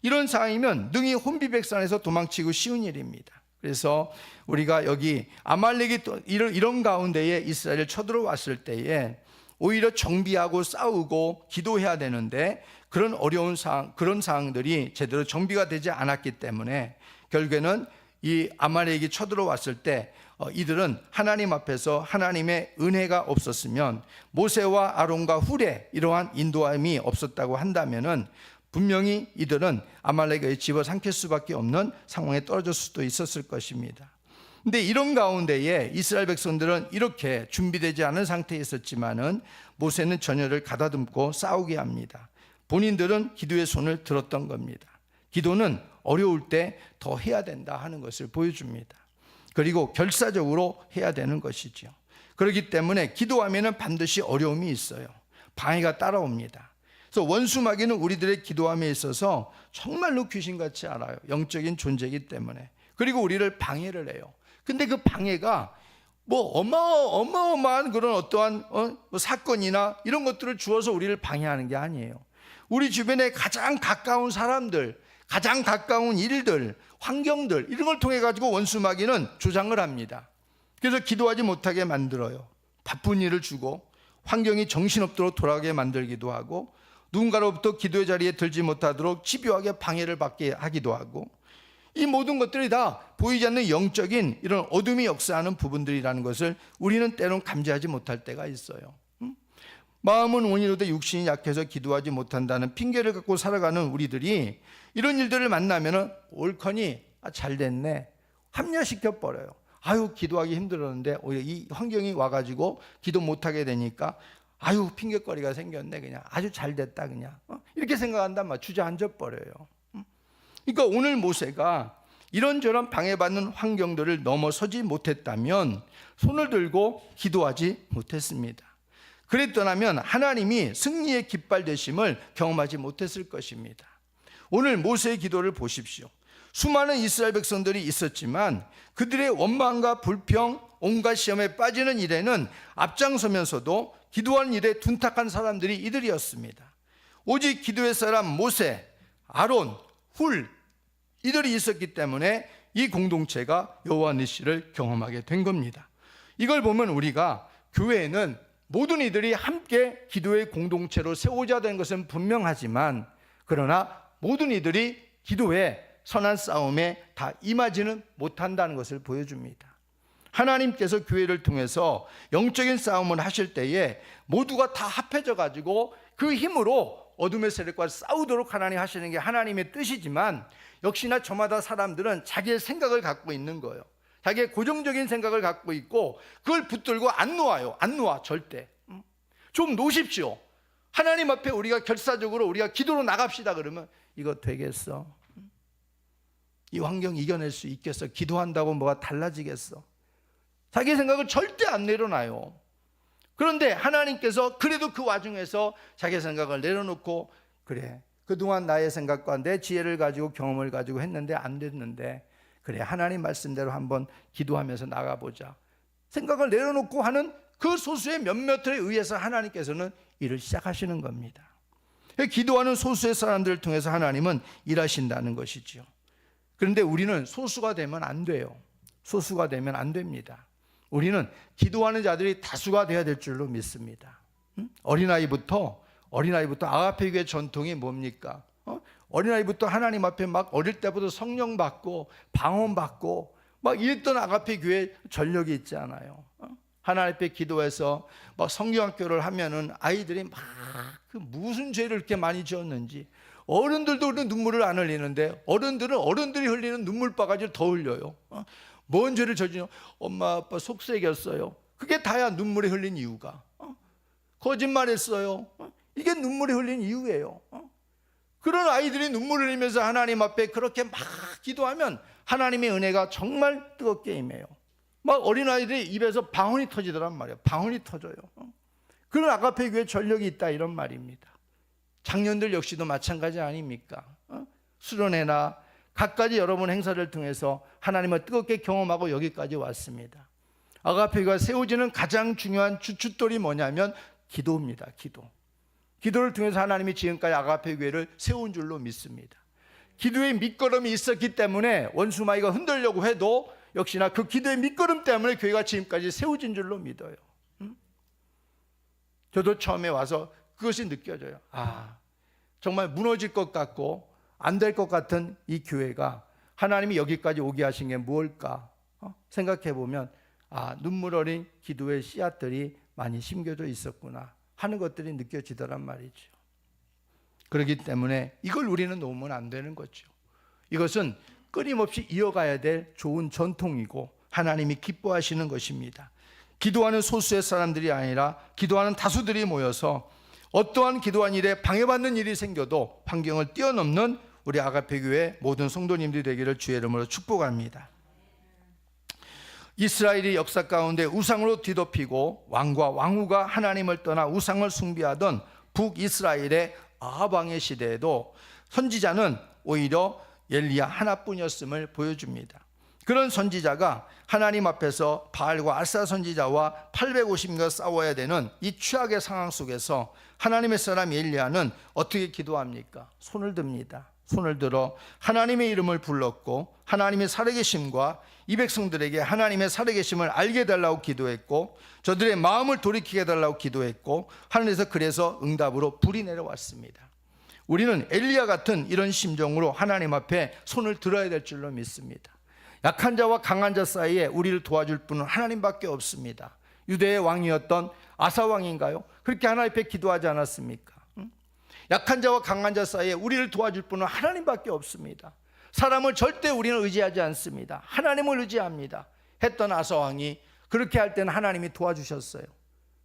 이런 상황이면 능히 혼비백산에서 도망치고 쉬운 일입니다. 그래서 우리가 여기 아말렉이 또 이런 가운데에 이스라엘을 쳐들어왔을 때에 오히려 정비하고 싸우고 기도해야 되는데 그런 어려운 상황, 그런 상황들이 제대로 정비가 되지 않았기 때문에 결국에는 이 아말렉이 쳐들어왔을 때 이들은 하나님 앞에서 하나님의 은혜가 없었으면, 모세와 아론과 훌의 이러한 인도함이 없었다고 한다면은 분명히 이들은 아말렉에 집어삼킬 수밖에 없는 상황에 떨어질 수도 있었을 것입니다. 근데 이런 가운데에 이스라엘 백성들은 이렇게 준비되지 않은 상태에 있었지만은 모세는 전열을 가다듬고 싸우게 합니다. 본인들은 기도의 손을 들었던 겁니다. 기도는 어려울 때 더 해야 된다 하는 것을 보여줍니다. 그리고 결사적으로 해야 되는 것이죠. 그렇기 때문에 기도하면은 반드시 어려움이 있어요. 방해가 따라옵니다. 그래서 원수 마귀는 우리들의 기도함에 있어서 정말로 귀신같이 알아요. 영적인 존재이기 때문에. 그리고 우리를 방해를 해요. 근데 그 방해가 뭐 어마어마한 그런 어떠한 사건이나 이런 것들을 주어서 우리를 방해하는 게 아니에요. 우리 주변에 가장 가까운 사람들, 가장 가까운 일들, 환경들, 이런 걸 통해 가지고 원수 마귀는 조장을 합니다. 그래서 기도하지 못하게 만들어요. 바쁜 일을 주고 환경이 정신없도록 돌아가게 만들기도 하고 누군가로부터 기도의 자리에 들지 못하도록 집요하게 방해를 받게 하기도 하고, 이 모든 것들이 다 보이지 않는 영적인 이런 어둠이 역사하는 부분들이라는 것을 우리는 때론 감지하지 못할 때가 있어요. 마음은 원이로되 육신이 약해서 기도하지 못한다는 핑계를 갖고 살아가는 우리들이 이런 일들을 만나면 옳거니 잘 됐네 합리화시켜 버려요. 아유, 기도하기 힘들었는데 오히려 이 환경이 와가지고 기도 못하게 되니까 아유, 핑계거리가 생겼네, 그냥 아주 잘 됐다, 그냥 이렇게 생각한단 말, 주저앉아 버려요. 그러니까 오늘 모세가 이런저런 방해받는 환경들을 넘어서지 못했다면 손을 들고 기도하지 못했습니다. 그랬더라면 하나님이 승리의 깃발 되심을 경험하지 못했을 것입니다. 오늘 모세의 기도를 보십시오. 수많은 이스라엘 백성들이 있었지만 그들의 원망과 불평, 온갖 시험에 빠지는 일에는 앞장서면서도 기도하는 일에 둔탁한 사람들이 이들이었습니다. 오직 기도의 사람 모세, 아론, 훌, 이들이 있었기 때문에 이 공동체가 여호와 니시를 경험하게 된 겁니다. 이걸 보면 우리가 교회에는 모든 이들이 함께 기도의 공동체로 세우자 된 것은 분명하지만, 그러나 모든 이들이 기도에 선한 싸움에 다 임하지는 못한다는 것을 보여줍니다. 하나님께서 교회를 통해서 영적인 싸움을 하실 때에 모두가 다 합해져 가지고 그 힘으로 어둠의 세력과 싸우도록 하나님 하시는 게 하나님의 뜻이지만, 역시나 저마다 사람들은 자기의 생각을 갖고 있는 거예요. 자기의 고정적인 생각을 갖고 있고 그걸 붙들고 안 놓아요. 안 놓아, 절대. 좀 놓으십시오. 하나님 앞에 우리가 결사적으로 우리가 기도로 나갑시다 그러면 이거 되겠어? 이 환경 이겨낼 수 있겠어? 기도한다고 뭐가 달라지겠어? 자기 생각을 절대 안 내려놔요. 그런데 하나님께서 그래도 그 와중에서 자기 생각을 내려놓고, 그래, 그동안 나의 생각과 내 지혜를 가지고 경험을 가지고 했는데 안 됐는데, 그래, 하나님 말씀대로 한번 기도하면서 나가보자, 생각을 내려놓고 하는 그 소수의 몇몇에 의해서 하나님께서는 일을 시작하시는 겁니다. 기도하는 소수의 사람들을 통해서 하나님은 일하신다는 것이죠. 그런데 우리는 소수가 되면 안 돼요. 소수가 되면 안 됩니다. 우리는 기도하는 자들이 다수가 되어야 될 줄로 믿습니다. 어린아이부터 아가페 교회 전통이 뭡니까? 어린아이부터 하나님 앞에 막 어릴 때부터 성령 받고 방언 받고 막 이랬던 아가페 교회 전력이 있잖아요. 하나님 앞에 기도해서 막 성경학교를 하면은 아이들이 막 그 무슨 죄를 이렇게 많이 지었는지, 어른들도 눈물을 안 흘리는데 어른들이 흘리는 눈물바가지를 더 흘려요. 뭔 죄를 저지르냐? 엄마 아빠 속썩였어요. 그게 다야 눈물이 흘린 이유가. 거짓말했어요. 이게 눈물이 흘린 이유예요. 그런 아이들이 눈물을 흘리면서 하나님 앞에 그렇게 막 기도하면 하나님의 은혜가 정말 뜨겁게 임해요. 막 어린아이들이 입에서 방언이 터지더란 말이에요. 방언이 터져요. 그런 아가페 교회 전력이 있다, 이런 말입니다. 장년들 역시도 마찬가지 아닙니까? 수련회나 갖가지 여러분 행사를 통해서 하나님을 뜨겁게 경험하고 여기까지 왔습니다. 아가페 교회가 세워지는 가장 중요한 주춧돌이 뭐냐면 기도입니다. 기도를 통해서 하나님이 지금까지 아가페 교회를 세운 줄로 믿습니다. 기도의 밑거름이 있었기 때문에 원수마귀가 흔들려고 해도 역시나 그 기도의 밑거름 때문에 교회가 지금까지 세워진 줄로 믿어요. 저도 처음에 와서 그것이 느껴져요. 정말 무너질 것 같고 안 될 것 같은 이 교회가 하나님이 여기까지 오게 하신 게 무엇일까 생각해 보면, 눈물 어린 기도의 씨앗들이 많이 심겨져 있었구나 하는 것들이 느껴지더란 말이죠. 그렇기 때문에 이걸 우리는 놓으면 안 되는 거죠. 이것은 끊임없이 이어가야 될 좋은 전통이고 하나님이 기뻐하시는 것입니다. 기도하는 소수의 사람들이 아니라 기도하는 다수들이 모여서 어떠한 기도한 일에 방해받는 일이 생겨도 환경을 뛰어넘는 우리 아가페 교회 모든 성도님들이 되기를 주의 이름으로 축복합니다. 이스라엘이 역사 가운데 우상으로 뒤덮이고 왕과 왕후가 하나님을 떠나 우상을 숭배하던 북이스라엘의 아합 왕의 시대에도 선지자는 오히려 엘리야 하나뿐이었음을 보여줍니다. 그런 선지자가 하나님 앞에서 바알과 아사 선지자와 850인가 싸워야 되는 이 최악의 상황 속에서 하나님의 사람 엘리야는 어떻게 기도합니까? 손을 듭니다. 손을 들어 하나님의 이름을 불렀고 하나님의 살아계심과 이 백성들에게 하나님의 살아계심을 알게 해달라고 기도했고 저들의 마음을 돌이키게 해달라고 기도했고 하늘에서 그래서 응답으로 불이 내려왔습니다. 우리는 엘리야 같은 이런 심정으로 하나님 앞에 손을 들어야 될 줄로 믿습니다. 약한 자와 강한 자 사이에 우리를 도와줄 분은 하나님밖에 없습니다. 유대의 왕이었던 아사 왕인가요? 그렇게 하나님 앞에 기도하지 않았습니까? 약한 자와 강한 자 사이에 우리를 도와줄 분은 하나님밖에 없습니다. 사람을 절대 우리는 의지하지 않습니다. 하나님을 의지합니다 했던 아사 왕이 그렇게 할 때는 하나님이 도와주셨어요.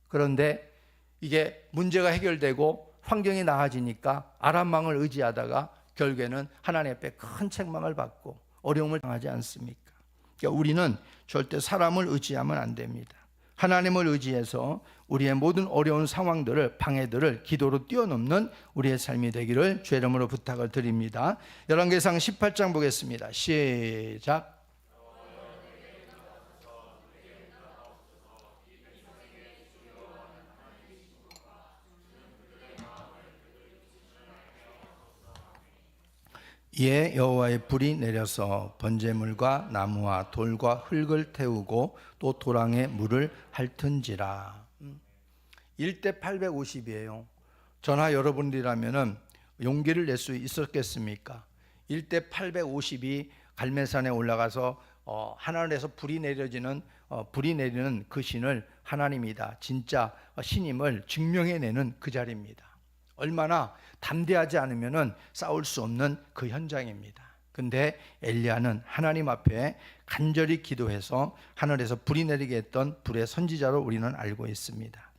그런데 이게 문제가 해결되고 환경이 나아지니까 아람 왕을 의지하다가 결국에는 하나님 앞에 큰 책망을 받고 어려움을 당하지 않습니까? 그러니까 우리는 절대 사람을 의지하면 안 됩니다. 하나님을 의지해서 우리의 모든 어려운 상황들을, 방해들을 기도로 뛰어넘는 우리의 삶이 되기를 주의 이름으로 부탁을 드립니다. 열왕기상 18장 보겠습니다. 시작. 이에 여호와의 불이 내려서 번제물과 나무와 돌과 흙을 태우고 또 도랑에 물을 핥은지라. 1대 850이에요. 저나 여러분들이라면 용기를 낼 수 있었겠습니까? 1대 850이 갈멜산에 올라가서 하늘에서 불이 내리는 그 신을 하나님이다, 진짜 신임을 증명해내는 그 자리입니다. 얼마나 담대하지 않으면 싸울 수 없는 그 현장입니다. 근데 엘리야는 하나님 앞에 간절히 기도해서 하늘에서 불이 내리게 했던 불의 선지자로 우리는 알고 있습니다.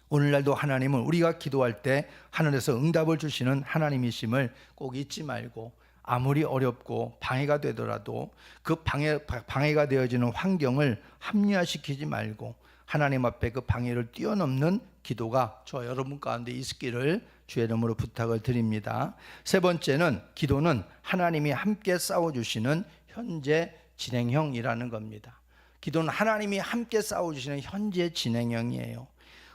오늘날도 하나님은 우리가 기도할 때 하늘에서 응답을 주시는 하나님이심을 꼭 잊지 말고, 아무리 어렵고 방해가 되더라도 그 방해가 되어지는 환경을 합리화시키지 말고 하나님 앞에 그 방해를 뛰어넘는 기도가 저 여러분 가운데 있기를 주의 이름으로 부탁을 드립니다. 세 번째는 기도는 하나님이 함께 싸워주시는 현재 진행형이라는 겁니다. 기도는 하나님이 함께 싸워주시는 현재 진행형이에요.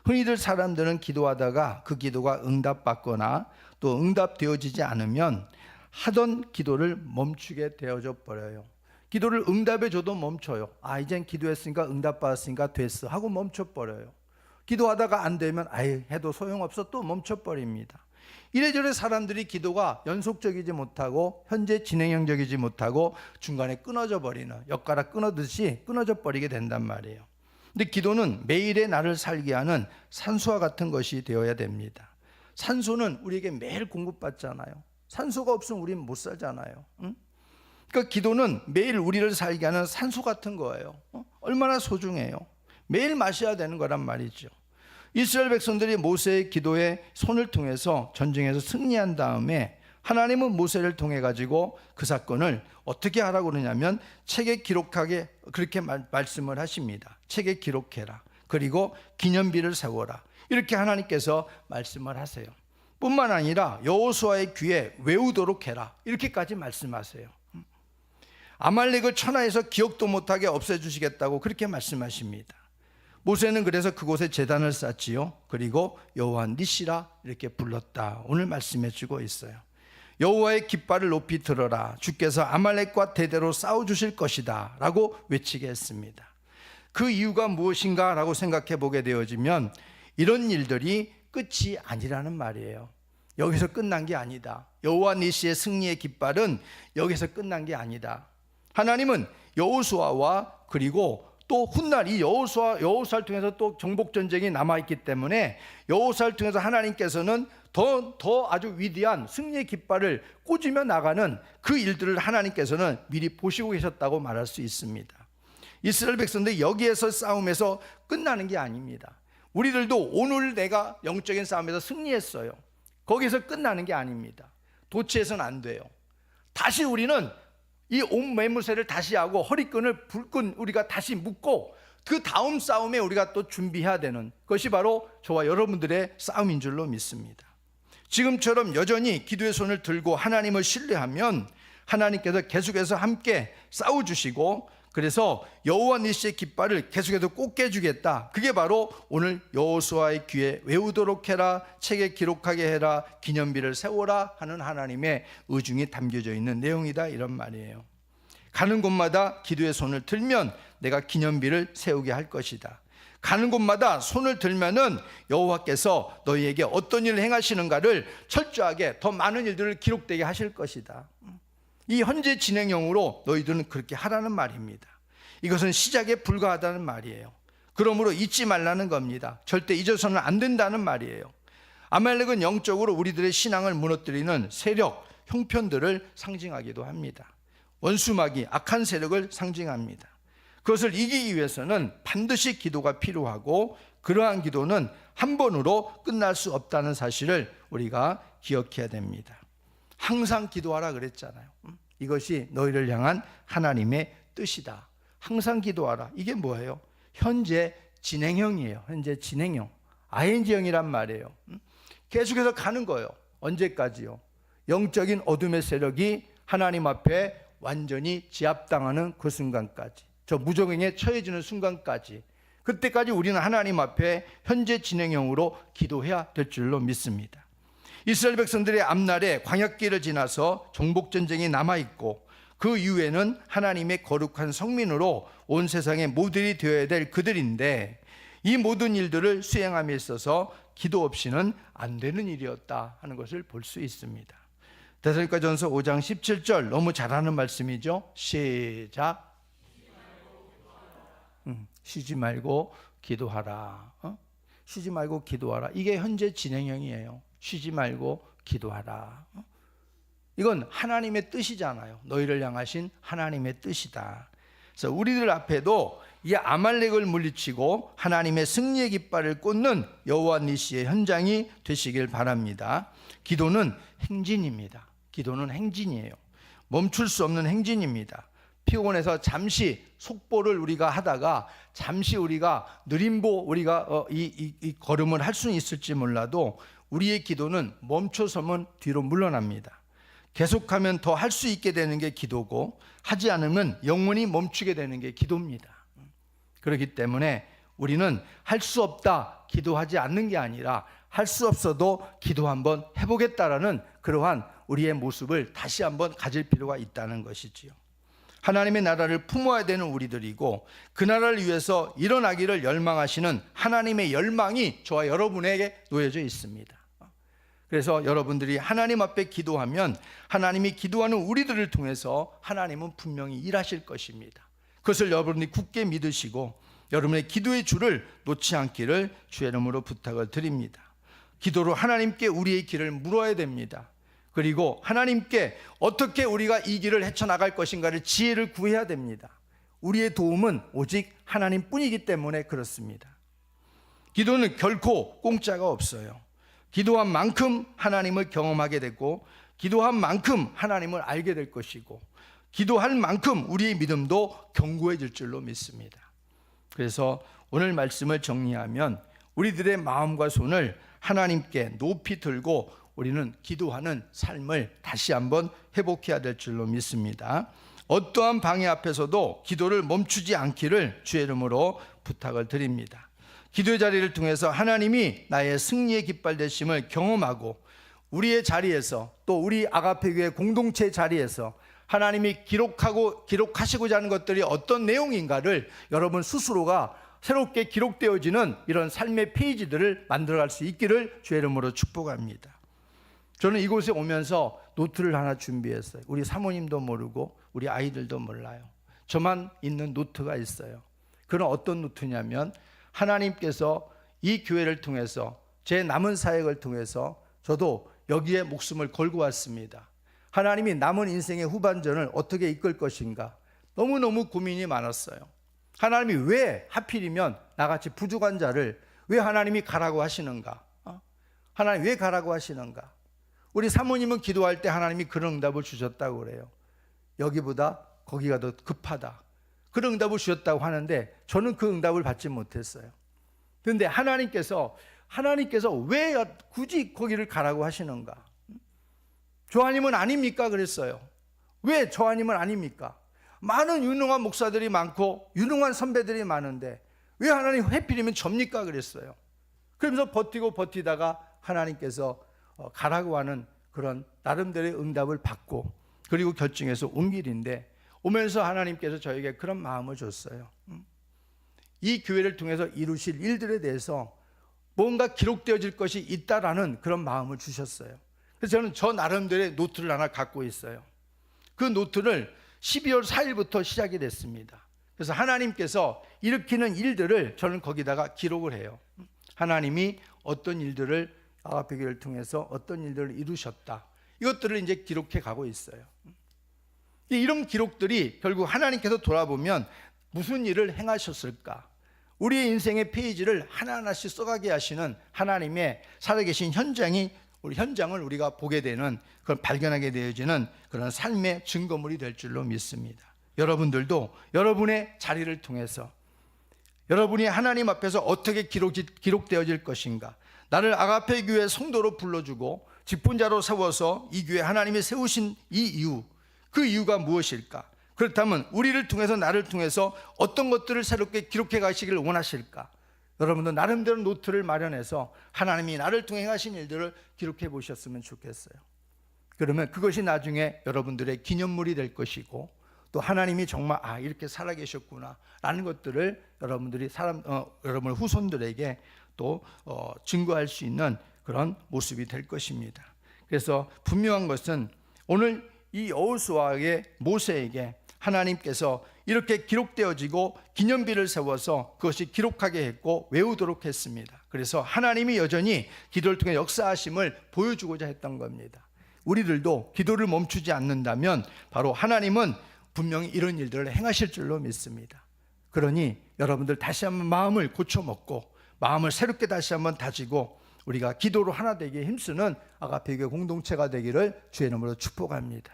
흔히들 사람들은 기도하다가 그 기도가 응답받거나 또 응답되어지지 않으면 하던 기도를 멈추게 되어져 버려요. 기도를 응답해줘도 멈춰요. 이젠 기도했으니까 응답받았으니까 됐어 하고 멈춰버려요. 기도하다가 안 되면 해도 소용없어 또 멈춰버립니다. 이래저래 사람들이 기도가 연속적이지 못하고 현재 진행형적이지 못하고 중간에 끊어져 버리는, 엿가락 끊어듯이 끊어져 버리게 된단 말이에요. 근데 기도는 매일의 나를 살게 하는 산소와 같은 것이 되어야 됩니다. 산소는 우리에게 매일 공급받잖아요. 산소가 없으면 우리는 못 살잖아요. 그러니까 기도는 매일 우리를 살게 하는 산소 같은 거예요. 얼마나 소중해요. 매일 마셔야 되는 거란 말이죠. 이스라엘 백성들이 모세의 기도의 손을 통해서 전쟁에서 승리한 다음에 하나님은 모세를 통해 가지고 그 사건을 어떻게 하라고 그러냐면 책에 기록하게 그렇게 말씀을 하십니다. 책에 기록해라. 그리고 기념비를 세워라. 이렇게 하나님께서 말씀을 하세요. 뿐만 아니라 여호수아의 귀에 외우도록 해라. 이렇게까지 말씀하세요. 아말렉을 천하에서 기억도 못하게 없애주시겠다고 그렇게 말씀하십니다. 모세는 그래서 그곳에 제단을 쌓지요. 그리고 여호와 니시라 이렇게 불렀다. 오늘 말씀해 주고 있어요. 여호와의 깃발을 높이 들어라. 주께서 아말렉과 대대로 싸워주실 것이다 라고 외치게 했습니다. 그 이유가 무엇인가 라고 생각해 보게 되어지면 이런 일들이 끝이 아니라는 말이에요. 여기서 끝난 게 아니다. 여호와 니시의 승리의 깃발은 여기서 끝난 게 아니다. 하나님은 여호수아와 그리고 또 훗날 이 여호수아를 통해서 또 정복 전쟁이 남아 있기 때문에 여호수아를 통해서 하나님께서는 더 아주 위대한 승리의 깃발을 꽂으며 나가는 그 일들을 하나님께서는 미리 보시고 계셨다고 말할 수 있습니다. 이스라엘 백성들 여기에서 싸움에서 끝나는 게 아닙니다. 우리들도 오늘 내가 영적인 싸움에서 승리했어요. 거기서 끝나는 게 아닙니다. 도취해서는 안 돼요. 다시 우리는 이 온 매무새를 다시 하고 허리끈을 불끈 우리가 다시 묶고 그 다음 싸움에 우리가 또 준비해야 되는 것이 바로 저와 여러분들의 싸움인 줄로 믿습니다. 지금처럼 여전히 기도의 손을 들고 하나님을 신뢰하면 하나님께서 계속해서 함께 싸워주시고, 그래서 여호와 니시의 깃발을 계속해서 꽂게 해주겠다. 그게 바로 오늘 여호수아의 귀에 외우도록 해라, 책에 기록하게 해라, 기념비를 세워라 하는 하나님의 의중이 담겨져 있는 내용이다, 이런 말이에요. 가는 곳마다 기도의 손을 들면 내가 기념비를 세우게 할 것이다. 가는 곳마다 손을 들면은 여호와께서 너희에게 어떤 일을 행하시는가를 철저하게 더 많은 일들을 기록되게 하실 것이다. 이 현재 진행형으로 너희들은 그렇게 하라는 말입니다. 이것은 시작에 불과하다는 말이에요. 그러므로 잊지 말라는 겁니다. 절대 잊어서는 안 된다는 말이에요. 아말렉은 영적으로 우리들의 신앙을 무너뜨리는 세력, 형편들을 상징하기도 합니다. 원수마귀, 악한 세력을 상징합니다. 그것을 이기기 위해서는 반드시 기도가 필요하고, 그러한 기도는 한 번으로 끝날 수 없다는 사실을 우리가 기억해야 됩니다. 항상 기도하라 그랬잖아요. 이것이 너희를 향한 하나님의 뜻이다. 항상 기도하라. 이게 뭐예요? 현재 진행형이에요. 현재 진행형. ing형이란 말이에요. 계속해서 가는 거예요. 언제까지요? 영적인 어둠의 세력이 하나님 앞에 완전히 제압당하는 그 순간까지, 저 무적행에 처해지는 순간까지, 그때까지 우리는 하나님 앞에 현재 진행형으로 기도해야 될 줄로 믿습니다. 이스라엘 백성들의 앞날에 광야길을 지나서 정복전쟁이 남아있고, 그 이후에는 하나님의 거룩한 성민으로 온 세상의 모델이 되어야 될 그들인데, 이 모든 일들을 수행함에 있어서 기도 없이는 안 되는 일이었다 하는 것을 볼 수 있습니다. 데살로니가전서 5장 17절, 너무 잘하는 말씀이죠. 시작. 쉬지 말고 기도하라. 쉬지 말고 기도하라. 이게 현재 진행형이에요. 쉬지 말고 기도하라. 이건 하나님의 뜻이잖아요. 너희를 향하신 하나님의 뜻이다. 그래서 우리들 앞에도 이 아말렉을 물리치고 하나님의 승리의 깃발을 꽂는 여호와 니시의 현장이 되시길 바랍니다. 기도는 행진입니다. 기도는 행진이에요. 멈출 수 없는 행진입니다. 피곤해서 잠시 속보를 우리가 하다가 잠시 우리가 느림보 우리가 이 걸음을 할 수는 있을지 몰라도 우리의 기도는 멈춰서면 뒤로 물러납니다. 계속하면 더 할 수 있게 되는 게 기도고, 하지 않으면 영원히 멈추게 되는 게 기도입니다. 그렇기 때문에 우리는 할 수 없다 기도하지 않는 게 아니라, 할 수 없어도 기도 한번 해보겠다라는 그러한 우리의 모습을 다시 한번 가질 필요가 있다는 것이지요. 하나님의 나라를 품어야 되는 우리들이고, 그 나라를 위해서 일어나기를 열망하시는 하나님의 열망이 저와 여러분에게 놓여져 있습니다. 그래서 여러분들이 하나님 앞에 기도하면 하나님이 기도하는 우리들을 통해서 하나님은 분명히 일하실 것입니다. 그것을 여러분이 굳게 믿으시고 여러분의 기도의 줄을 놓지 않기를 주의 이름으로 부탁을 드립니다. 기도로 하나님께 우리의 길을 물어야 됩니다. 그리고 하나님께 어떻게 우리가 이 길을 헤쳐나갈 것인가를 지혜를 구해야 됩니다. 우리의 도움은 오직 하나님뿐이기 때문에 그렇습니다. 기도는 결코 공짜가 없어요. 기도한 만큼 하나님을 경험하게 되고, 기도한 만큼 하나님을 알게 될 것이고, 기도할 만큼 우리의 믿음도 견고해질 줄로 믿습니다. 그래서 오늘 말씀을 정리하면 우리들의 마음과 손을 하나님께 높이 들고 우리는 기도하는 삶을 다시 한번 회복해야 될 줄로 믿습니다. 어떠한 방해 앞에서도 기도를 멈추지 않기를 주의 이름으로 부탁을 드립니다. 기도의 자리를 통해서 하나님이 나의 승리의 깃발 되심을 경험하고, 우리의 자리에서 또 우리 아가페 교회 공동체 자리에서 하나님이 기록하시고자 하는 것들이 어떤 내용인가를 여러분 스스로가 새롭게 기록되어지는 이런 삶의 페이지들을 만들어갈 수 있기를 주의 이름으로 축복합니다. 저는 이곳에 오면서 노트를 하나 준비했어요. 우리 사모님도 모르고 우리 아이들도 몰라요. 저만 있는 노트가 있어요. 그건 어떤 노트냐면 하나님께서 이 교회를 통해서 제 남은 사역을 통해서 저도 여기에 목숨을 걸고 왔습니다. 하나님이 남은 인생의 후반전을 어떻게 이끌 것인가 너무너무 고민이 많았어요. 하나님이 왜 하필이면 나같이 부족한 자를 왜 하나님이 가라고 하시는가? 하나님 왜 가라고 하시는가? 우리 사모님은 기도할 때 하나님이 그런 응답을 주셨다고 그래요. 여기보다 거기가 더 급하다. 그런 응답을 주셨다고 하는데 저는 그 응답을 받지 못했어요. 그런데 하나님께서 왜 굳이 거기를 가라고 하시는가? 조아님은 아닙니까? 그랬어요. 왜 조아님은 아닙니까? 많은 유능한 목사들이 많고 유능한 선배들이 많은데 왜 하나님 하필이면 접니까? 그랬어요. 그러면서 버티다가 하나님께서 가라고 하는 그런 나름대로의 응답을 받고 그리고 결정해서 온 길인데 오면서 하나님께서 저에게 그런 마음을 줬어요. 이 교회를 통해서 이루실 일들에 대해서 뭔가 기록되어질 것이 있다라는 그런 마음을 주셨어요. 그래서 저는 저 나름대로의 노트를 하나 갖고 있어요. 그 노트를 12월 4일부터 시작이 됐습니다. 그래서 하나님께서 일으키는 일들을 저는 거기다가 기록을 해요. 하나님이 어떤 일들을 아가페 교회를 통해서 어떤 일들을 이루셨다. 이것들을 이제 기록해 가고 있어요. 이런 기록들이 결국 하나님께서 돌아보면 무슨 일을 행하셨을까? 우리의 인생의 페이지를 하나하나씩 써가게 하시는 하나님의 살아계신 현장을 우리가 보게 되는, 그걸 발견하게 되어지는 그런 삶의 증거물이 될 줄로 믿습니다. 여러분들도 여러분의 자리를 통해서 여러분이 하나님 앞에서 어떻게 기록되어질 것인가, 나를 아가페 교회 성도로 불러주고 직분자로 세워서 이 교회 하나님이 세우신 이 이유, 그 이유가 무엇일까? 그렇다면 우리를 통해서 나를 통해서 어떤 것들을 새롭게 기록해 가시기를 원하실까? 여러분도 나름대로 노트를 마련해서 하나님이 나를 통해 하신 일들을 기록해 보셨으면 좋겠어요. 그러면 그것이 나중에 여러분들의 기념물이 될 것이고 또 하나님이 정말 이렇게 살아계셨구나 라는 것들을 여러분들이 여러분 후손들에게 또 증거할 수 있는 그런 모습이 될 것입니다. 그래서 분명한 것은 오늘 이 여호수아의 모세에게 하나님께서 이렇게 기록되어지고 기념비를 세워서 그것이 기록하게 했고 외우도록 했습니다. 그래서 하나님이 여전히 기도를 통해 역사하심을 보여주고자 했던 겁니다. 우리들도 기도를 멈추지 않는다면 바로 하나님은 분명히 이런 일들을 행하실 줄로 믿습니다. 그러니 여러분들 다시 한번 마음을 고쳐먹고 마음을 새롭게 다시 한번 다지고 우리가 기도로 하나 되기에 힘쓰는 아가페 교회 공동체가 되기를 주의 이름으로 축복합니다.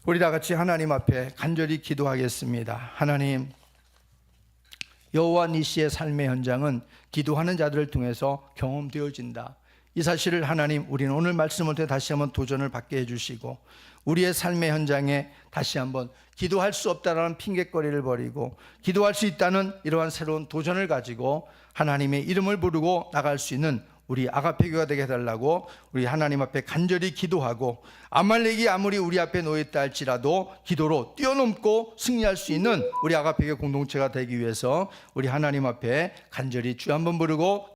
우리 다 같이 하나님 앞에 간절히 기도하겠습니다. 하나님, 여호와 니시의 삶의 현장은 기도하는 자들을 통해서 경험되어진다. 이 사실을 하나님, 우리는 오늘 말씀을 통해 다시 한번 도전을 받게 해주시고 우리의 삶의 현장에 다시 한번 기도할 수 없다라는 핑계거리를 버리고 기도할 수 있다는 이러한 새로운 도전을 가지고 하나님의 이름을 부르고 나갈 수 있는 우리 아가페 교회가 되게 해달라고 우리 하나님 앞에 간절히 기도하고 아말렉이 아무리 우리 앞에 놓여있다 할지라도 기도로 뛰어넘고 승리할 수 있는 우리 아가페 교회 공동체가 되기 위해서 우리 하나님 앞에 간절히 주 한번 부르고